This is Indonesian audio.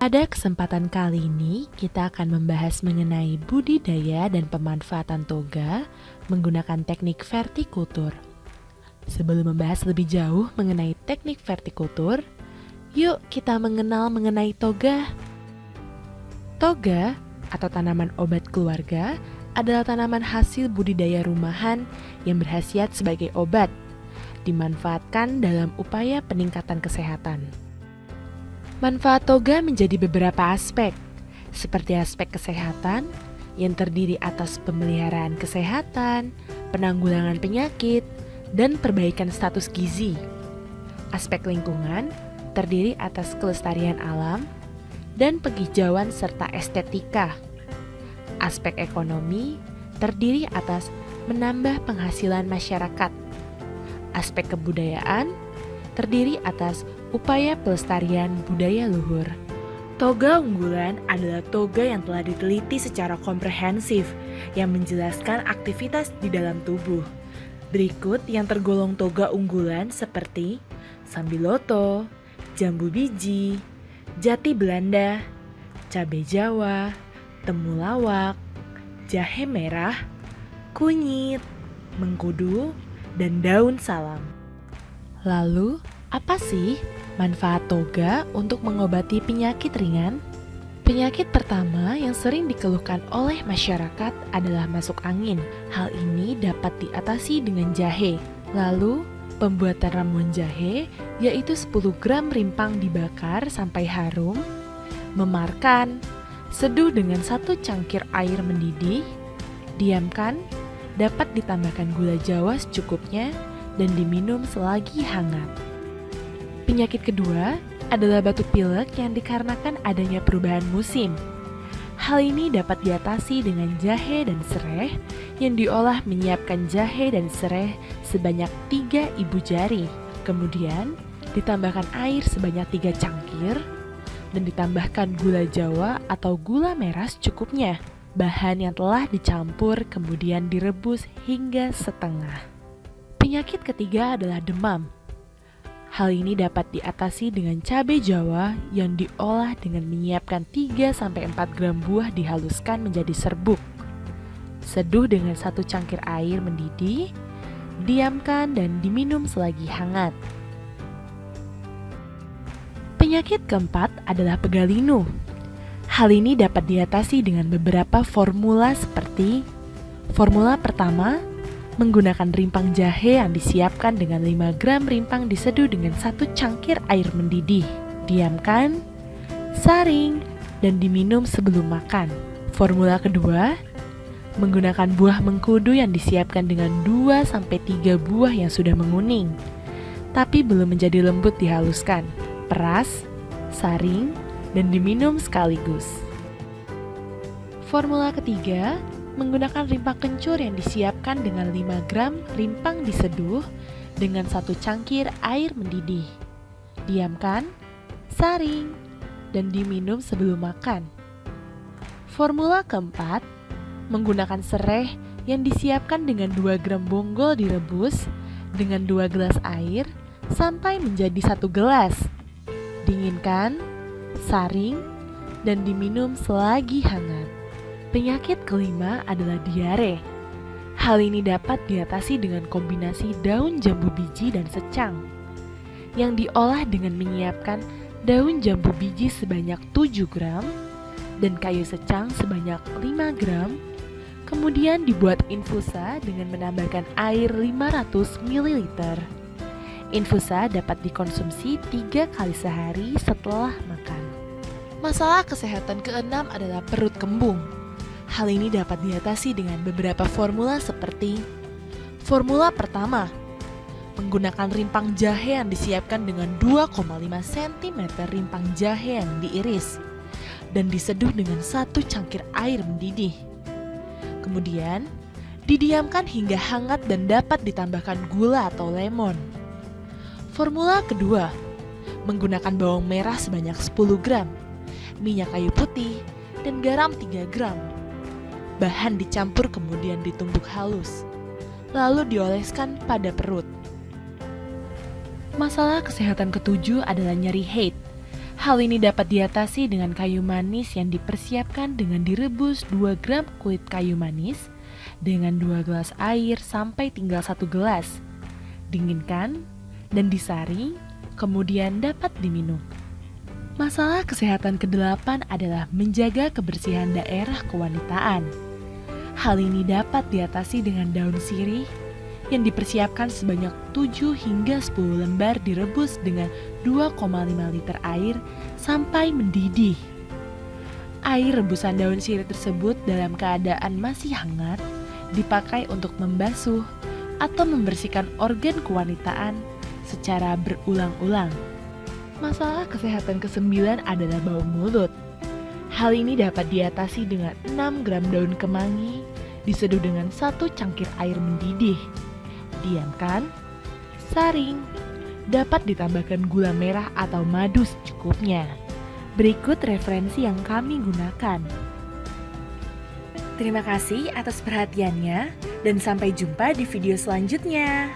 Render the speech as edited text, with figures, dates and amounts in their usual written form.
Pada kesempatan kali ini, kita akan membahas mengenai budidaya dan pemanfaatan toga menggunakan teknik vertikultur. Sebelum membahas lebih jauh mengenai teknik vertikultur, yuk kita mengenal mengenai toga. Toga atau tanaman obat keluarga adalah tanaman hasil budidaya rumahan yang berkhasiat sebagai obat, dimanfaatkan dalam upaya peningkatan kesehatan. Manfaat toga menjadi beberapa aspek, seperti aspek kesehatan yang terdiri atas pemeliharaan kesehatan, penanggulangan penyakit, dan perbaikan status gizi. Aspek lingkungan terdiri atas kelestarian alam dan penghijauan serta estetika. Aspek ekonomi terdiri atas menambah penghasilan masyarakat. Aspek kebudayaan terdiri atas upaya pelestarian budaya luhur. Toga unggulan adalah toga yang telah diteliti secara komprehensif yang menjelaskan aktivitas di dalam tubuh. Berikut yang tergolong toga unggulan seperti sambiloto, jambu biji, jati Belanda, cabai Jawa, temulawak, jahe merah, kunyit, mengkudu, dan daun salam. Lalu, apa sih manfaat toga untuk mengobati penyakit ringan? Penyakit pertama yang sering dikeluhkan oleh masyarakat adalah masuk angin. Hal ini dapat diatasi dengan jahe. Lalu, pembuatan ramuan jahe yaitu 10 gram rimpang dibakar sampai harum, memarkan, seduh dengan 1 cangkir air mendidih, diamkan, dapat ditambahkan gula Jawa secukupnya, dan diminum selagi hangat. Penyakit kedua adalah batuk pilek yang dikarenakan adanya perubahan musim. Hal ini dapat diatasi dengan jahe dan sereh yang diolah menyiapkan jahe dan sereh sebanyak 3 ibu jari. Kemudian ditambahkan air sebanyak 3 cangkir dan ditambahkan gula Jawa atau gula merah secukupnya. Bahan yang telah dicampur kemudian direbus hingga setengah. Penyakit ketiga adalah demam. Hal ini dapat diatasi dengan cabai Jawa yang diolah dengan menyiapkan 3-4 gram buah dihaluskan menjadi serbuk. Seduh dengan 1 cangkir air mendidih, diamkan dan diminum selagi hangat. Penyakit keempat adalah pegalinu. Hal ini dapat diatasi dengan beberapa formula seperti formula pertama, menggunakan rimpang jahe yang disiapkan dengan 5 gram rimpang diseduh dengan 1 cangkir air mendidih. Diamkan, saring, dan diminum sebelum makan. Formula kedua, menggunakan buah mengkudu yang disiapkan dengan 2-3 buah yang sudah menguning, tapi belum menjadi lembut dihaluskan. Peras, saring, dan diminum sekaligus. Formula ketiga, menggunakan rimpang kencur yang disiapkan dengan 5 gram rimpang diseduh dengan 1 cangkir air mendidih. Diamkan, saring, dan diminum sebelum makan. Formula keempat, menggunakan sereh yang disiapkan dengan 2 gram bonggol direbus dengan 2 gelas air sampai menjadi 1 gelas. Dinginkan, saring, dan diminum selagi hangat. Penyakit kelima adalah diare. Hal ini dapat diatasi dengan kombinasi daun jambu biji dan secang yang diolah dengan menyiapkan daun jambu biji sebanyak 7 gram dan kayu secang sebanyak 5 gram. Kemudian dibuat infusa dengan menambahkan air 500 ml. Infusa dapat dikonsumsi 3 kali sehari setelah makan. Masalah kesehatan keenam adalah perut kembung. Hal ini dapat diatasi dengan beberapa formula seperti formula pertama, menggunakan rimpang jahe yang disiapkan dengan 2,5 cm rimpang jahe yang diiris dan diseduh dengan 1 cangkir air mendidih. Kemudian, didiamkan hingga hangat dan dapat ditambahkan gula atau lemon. Formula kedua, menggunakan bawang merah sebanyak 10 gram, minyak kayu putih, dan garam 3 gram. Bahan dicampur kemudian ditumbuk halus, lalu dioleskan pada perut. Masalah kesehatan ketujuh adalah nyeri haid. Hal ini dapat diatasi dengan kayu manis yang dipersiapkan dengan direbus 2 gram kulit kayu manis dengan 2 gelas air sampai tinggal 1 gelas. Dinginkan dan disaring, kemudian dapat diminum. Masalah kesehatan ke-8 adalah menjaga kebersihan daerah kewanitaan. Hal ini dapat diatasi dengan daun sirih yang dipersiapkan sebanyak 7 hingga 10 lembar direbus dengan 2,5 liter air sampai mendidih. Air rebusan daun sirih tersebut dalam keadaan masih hangat dipakai untuk membasuh atau membersihkan organ kewanitaan secara berulang-ulang. Masalah kesehatan ke-9 adalah bau mulut. Hal ini dapat diatasi dengan 6 gram daun kemangi diseduh dengan 1 cangkir air mendidih. Diamkan, saring. Dapat ditambahkan gula merah atau madu secukupnya. Berikut referensi yang kami gunakan. Terima kasih atas perhatiannya dan sampai jumpa di video selanjutnya.